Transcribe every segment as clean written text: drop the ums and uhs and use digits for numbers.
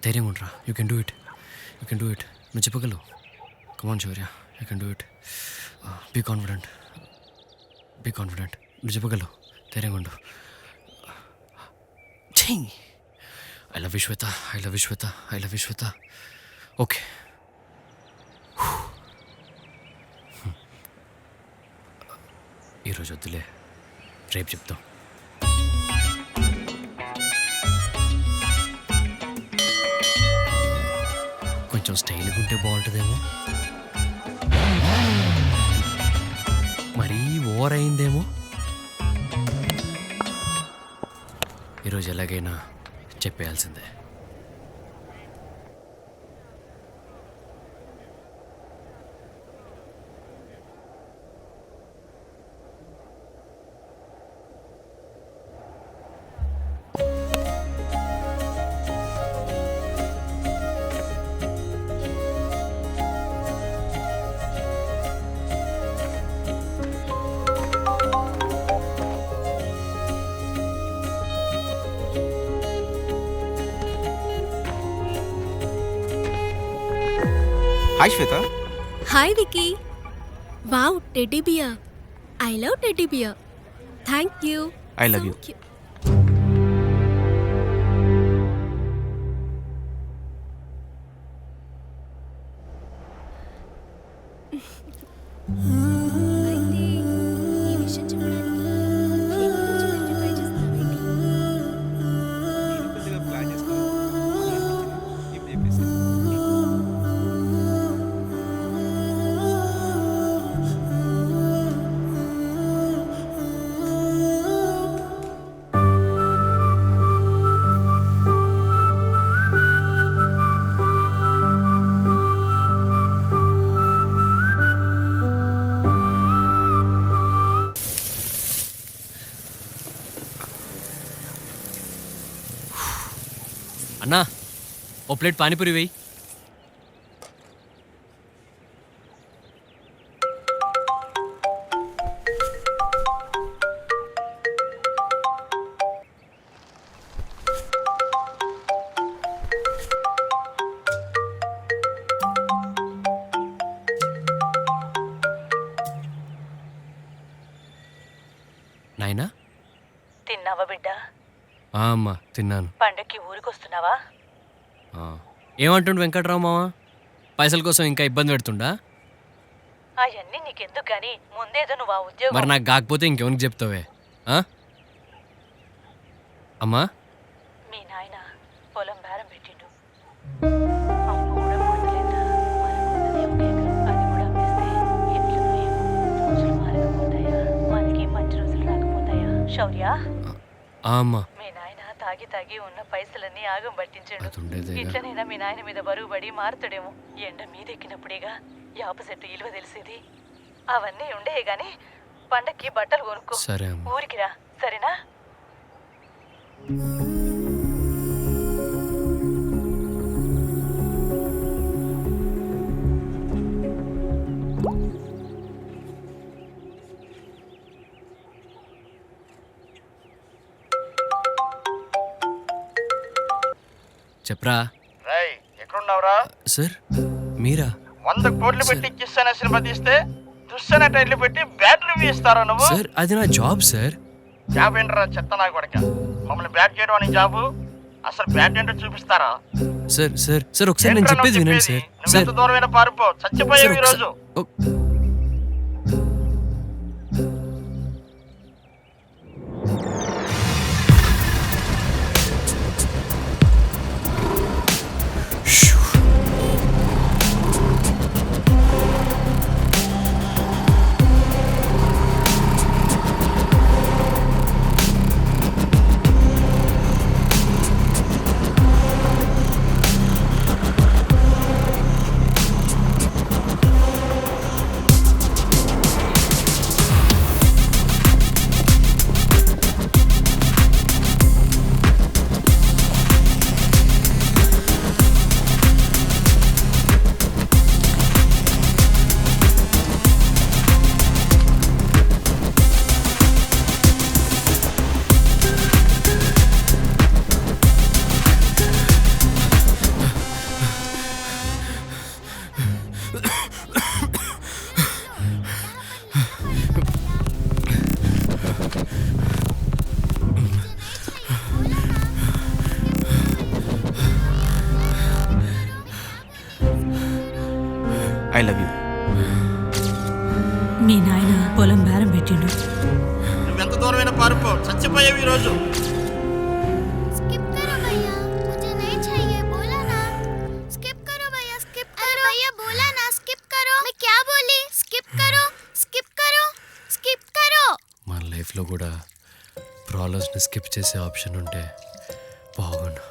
ధైర్యం ఉండరా. You can do it, you can do it. నువ్వు చెప్పగలవు. Come on Shaurya, you can do it. Be confident, be confident. నువ్వు చెప్పగలవు. ధైర్యంగా ఉండు. చెయ్యి. I love you Shweta, I love you Shweta, I love you Shweta. Okay. ఈరోజు వద్దులే, రేపు చెప్తాం. కొంచెం స్టైల్గా ఉంటే బాగుంటుందేమో. మరీ ఓవర్ అయిందేమో. ఈరోజు ఎలాగైనా చెప్పేయాల్సిందే. Hi Shweta. Hi Vicky. Wow, teddy bear. I love teddy bear. Thank you. I love you. అన్నా, ఓ ప్లేట్ పానీపూరి వేయి. నాయనా. తిన్నావా బిడ్డ? అమ్మా తిన్నాను. పండక్కి ఊరికొస్తున్నావా? ఏమంటుండు వెంకట్రావు మామ? పైసల కోసం ఇంకా ఇబ్బంది పెడుతుండా? అవన్నీ నీకెందుకు గాని ముందేదో నువ్వు ఆ ఉద్యోగం. మరి నాకు కాకపోతే ఇంకెవరికి చెప్తావే? అమ్మా, మీ నాయన పొలం బేరం పెట్టిండు. అప్పు కూడా పూర్తలేదా? మనకున్నదే ఒక ఎకరం. అది కూడా అమ్మేస్తే ఎట్లనో ఏమో. రోజులు మారకపోతాయా? మనకి మంచి రోజులు రాకపోతాయా? శౌర్య, అమ్మా. మీ నాయన తాగి తాగి ఉన్న పైసలన్నీ ఆగం పట్టించాడు. అదుండేదేగా. ఇట్లనైనా మీ నాయన మీద బరువు పడి మారుతాడేమో. ఎండ మీదెక్కినప్పుడేగా యాప చెట్టు ఇలువ తెలిసేది. అవన్నీ ఉండే గాని పండక్కి బట్టలు కొనుక్కో. సరే అమ్మా. ఊరికి రా, సరేనా? చెప్పరా. రై, ఎక్కడున్నావురా? సార్ మీరా? 100 కోట్లు పెట్టి కిస్ అనే సినిమా తీస్తే దుస్సనే టైటిల్ పెట్టి బ్యాట్ రివ్యూ ఇస్తారా నువ్వు? సార్ అది నా జాబ్ సార్. జాబ్ ఏంటరా చెత్త నా కొడక? మమ్మల్ని బ్యాట్ చేయడం అని జాబు? అసలు బ్యాట్ ఏంటో చూపిస్తారా? సార్ సార్ సార్ ఒకసారి నేను చెప్పేది వినండి సార్. నువ్వు సార్ ఎంత దూరమైనా పారిపో, చచ్చిపోయావు ఈ రోజు. I love you. మీ నాయన పొలం బేరం పెట్టిండు. నువ్వెంత దూరమైనా పారిపో, చచ్చిపోయావు ఈరోజు. स्किप करो भैया, मुझे नहीं चाहिए, बोला ना. स्किप करो भैया, स्किप करो. भैया बोला ना स्किप करो. मैं क्या बोली? स्किप करो, स्किप करो, स्किप करो. మన లైఫ్లో కూడా ప్రాబ్లమ్స్ని స్కిప్ చేసే ఆప్షన్ ఉంటే బాగుండు.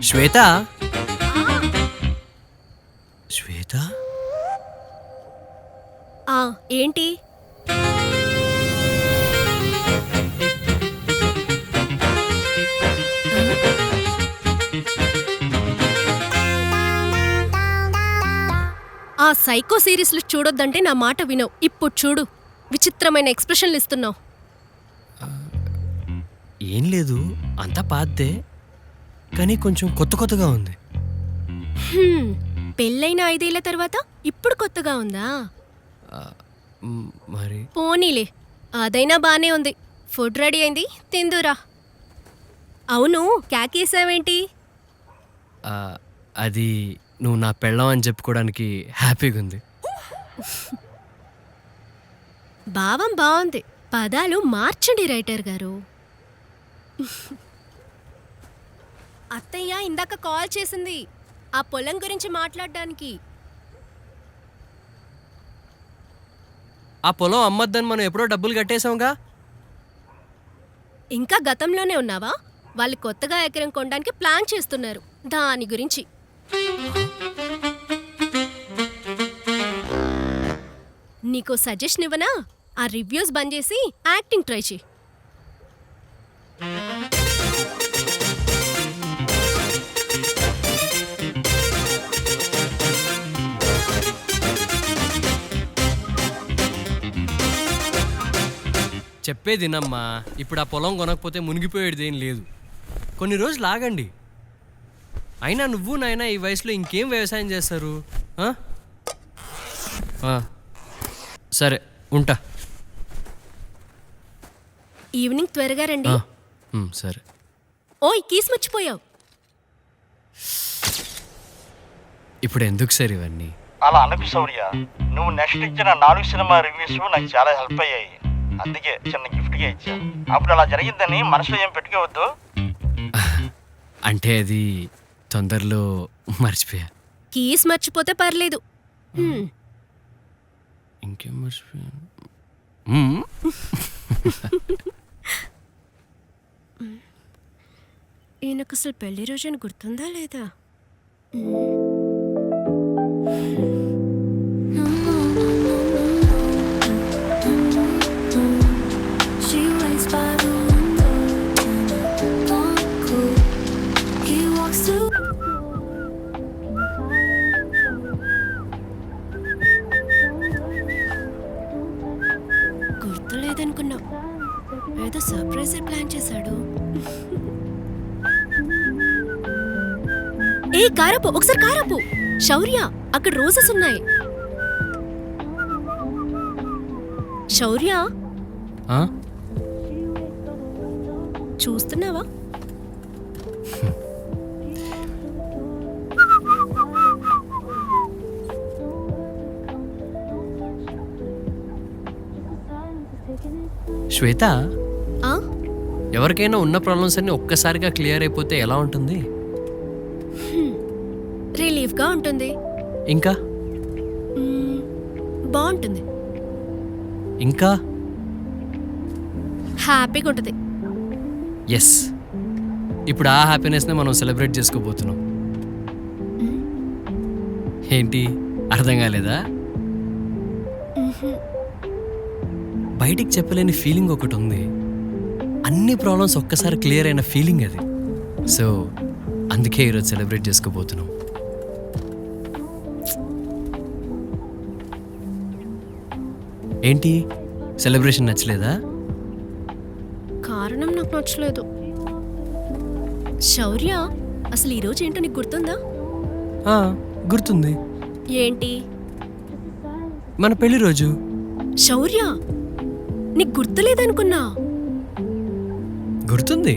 శ్వేత, శ్వేత, ఏంటి? ఆ సైకో సిరీస్లు చూడొద్దంటే నా మాట వినవు. ఇప్పుడు చూడు, విచిత్రమైన ఎక్స్ప్రెషన్లు ఇస్తున్నావు. ఏం లేదు, అంతా పాతే, కానీ కొంచెం కొత్త కొత్తగా ఉంది. పెళ్ళైన 5 ఏళ్ల తర్వాత ఇప్పుడు కొత్తగా ఉందా? మరి పోనీలే, అదైనా బానే ఉంది. ఫుడ్ రెడీ అయింది, తిందురా. అవును, క్యాకేసావేంటి? అది నువ్వు నా పెళ్ళం అని చెప్పుకోవడానికి హ్యాపీగా ఉంది. భావం బాగుంది, పదాలు మార్చండి రైటర్ గారు. అత్తయ్య ఇందాక కాల్ చేసింది ఆ పొలం గురించి మాట్లాడడానికి. ఆ పొలం అమ్మద్దని మనం ఎప్పుడో డబ్బులు కట్టేశాంగా. ఇంకా గతంలోనే ఉన్నావా? వాళ్ళు కొత్తగా ఎకరం కొనడానికి ప్లాన్ చేస్తున్నారు, దాని గురించి. నీకు సజెషన్ ఇవ్వనా? ఆ రివ్యూస్ బంద్ చేసి యాక్టింగ్ ట్రై చేయి. చెప్పేదినమ్మా, ఇప్పుడు ఆ పొలం కొనకపోతే మునిగిపోయేది ఏం లేదు. కొన్ని రోజులు ఆగండి. అయినా నువ్వు నాయనా ఈ వయసులో ఇంకేం వ్యవసాయం చేస్తారు? సరే, ఉంటా. ఈవినింగ్ త్వరగా రండి. సరే. ఓయ్, కీస్ మర్చిపోయావు. ఇప్పుడు ఎందుకు సార్ ఇవన్నీ? అలా అనకు శౌర్య. నువ్వు నెక్స్ట్ ఇచ్చిన 4 సినిమా రివ్యూస్ నాకు చాలా హెల్ప్ అయ్యాయి. అందుకే చిన్న గిఫ్ట్గా ఇచ్చా. అప్పుడు అలా జరిగిందని మనసులో ఏం పెట్టుకోవద్దు. అంటే అది తొందరలో మర్చిపోయా. కీస్ మర్చిపోతే పర్లేదు. ఇంకేం మర్చిపోయా? ఈయనకు అసలు పెళ్లి రోజుని గుర్తుందా లేదా? గుర్తులేదనుకున్నా, ఏదో సర్ప్రైజ్ ప్లాన్ చేశాడు. ఏ కారపు, ఒకసారి కారపు. శౌర్య, అక్కడ రోజెస్ ఉన్నాయి. శౌర్య, చూస్తున్నావా? శ్వేత, ఎవరికైనా ఉన్న ప్రాబ్లమ్స్ అన్ని ఒక్కసారిగా క్లియర్ అయిపోతే ఎలా ఉంటుంది? రిలీఫ్గా ఉంటుంది. ఇంకా బాగుంటుంది. ఇంకా హ్యాపీగా ఉంటుంది. ఎస్, ఇప్పుడు ఆ హ్యాపీనెస్నే మనం సెలబ్రేట్ చేసుకోబోతున్నాం. ఏంటి, అర్థం కాలేదా? బయటికి చెప్పలేని ఫీలింగ్ ఒకటి ఉంది. అన్ని ప్రాబ్లమ్స్ ఒక్కసారి క్లియర్ అయిన ఫీలింగ్ అది. సో అందుకే ఈరోజు సెలబ్రేట్ చేసుకోబోతున్నాం. ఏంటి సెలబ్రేషన్ నచ్చలేదా? కారణం నాకు నచ్చలేదు. శౌర్య, అసలు ఈరోజు ఏంటో నీకు గుర్తుందా? గుర్తుంది. ఏంటి? మన పెళ్లి రోజు. శౌర్య, నీకు గుర్తులేదనుకున్నా. గుర్తుంది.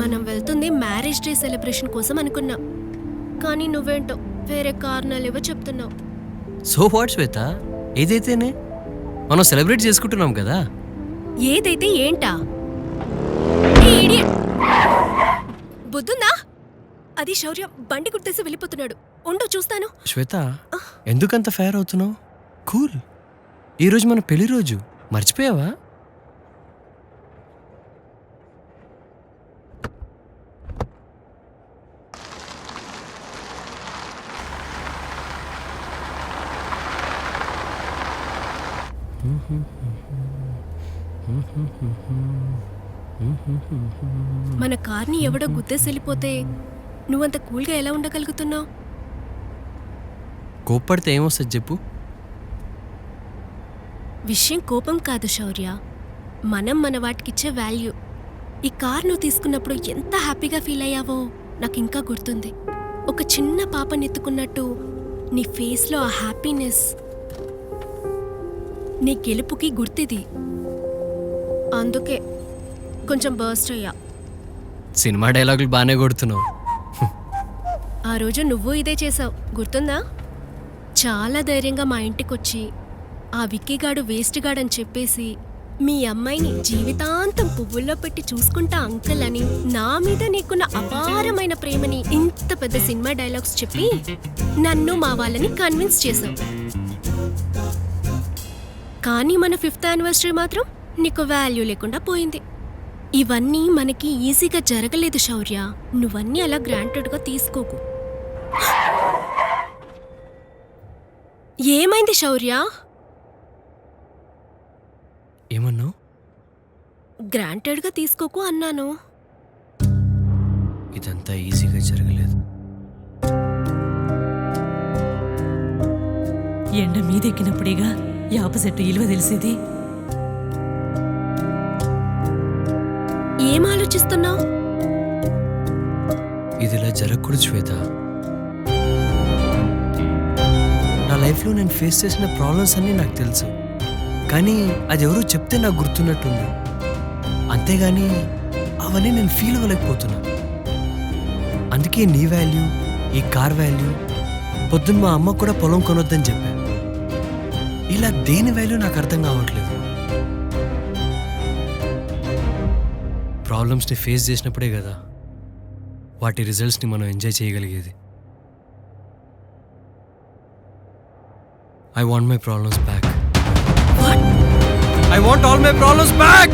మనం వెళ్తుంది మ్యారేజ్ డే సెలబ్రేషన్ కోసం అనుకున్నా, కానీ నువ్వేంటో వేరే కారణాలేవో చెప్తున్నావు. సో వాట్ శ్వేత, ఏదైతేనే మనం సెలబ్రేట్ చేసుకుంటున్నాం కదా. ఏదైతే ఏంటా? ఏ idiot! బుద్ధుందా? అది శౌర్య బండి గుర్తేసి వెళ్ళిపోతున్నాడు. ఉండు చూస్తాను. శ్వేత, ఎందుకంత ఫేర్ అవుతున్నావు? కూల్. ఈరోజు మన పెళ్లి రోజు, మర్చిపోయావా? మన కార్ని ఎవడో గుద్దేసి వెళ్ళిపోతే నువ్వంత కూల్గా ఎలా ఉండగలుగుతున్నావు? కోప్పడితే ఏమొస్తుంది చెప్పు? విషయం కోపం కాదు శౌర్య, మనం మన వాటికిచ్చే వాల్యూ. ఈ కార్ నువ్వు తీసుకున్నప్పుడు ఎంత హ్యాపీగా ఫీల్ అయ్యావో నాకు ఇంకా గుర్తుంది. ఒక చిన్న పాపని ఎత్తుకున్నట్టు నీ ఫేస్లో ఆ హ్యాపీనెస్. నీ గెలుపుకి గుర్తిది. అందుకే కొంచెం బర్స్ట్ అయ్యా. సినిమా డైలాగులు బాగానే కొడుతున్నావు. ఆ రోజు నువ్వు ఇదే చేసావు, గుర్తుందా? చాలా ధైర్యంగా మా ఇంటికొచ్చి ఆ విక్కీగాడు వేస్ట్ గాడని చెప్పేసి మీ అమ్మాయిని జీవితాంతం పువ్వుల్లో పెట్టి చూసుకుంటా అంకుల్ అని నా మీద నీకున్న అపారమైన ప్రేమని ఇంత పెద్ద సినిమా డైలాగ్స్ చెప్పి నన్ను మా వాళ్ళని కన్విన్స్ చేసావు. కానీ మన 5th యానివర్సరీ మాత్రం నీకు వాల్యూ లేకుండా పోయింది. ఇవన్నీ మనకి ఈజీగా జరగలేదు శౌర్య. నువ్వన్నీ అలా గ్రాంటెడ్గా తీసుకోకు. ఏమైంది శౌర్య? ఏమన్నావు? గ్రాంటెడ్గా తీసుకోకు అన్నాను. ఇదంతా ఈజీగా జరగలేదు. ఎండ మీదెక్కినప్పుడేగా యాప చెట్టు ఇలువ తెలిసేది. ఏం ఆలోచిస్తున్నావు? ఇది ఇలా జరగకూడదు శ్వేత. నా లైఫ్లో నేను ఫేస్ చేసిన ప్రాబ్లమ్స్ అన్నీ నాకు తెలుసు, కానీ అది ఎవరో చెప్తే నాకు గుర్తున్నట్టుంది. అంతేగాని అవన్నీ నేను ఫీల్ అవ్వలేకపోతున్నా. అందుకే నీ వాల్యూ, ఈ కార్ వాల్యూ, పొద్దున్న మా అమ్మ కూడా పొలం కొనొద్దని చెప్పా. ఇలా దేని వాల్యూ నాకు అర్థం కావట్లేదు. ప్రాబ్లమ్స్ని ఫేస్ చేసినప్పుడే కదా వాటి రిజల్ట్స్ని మనం ఎంజాయ్ చేయగలిగేది. I want my problems back. What? I want all my problems back!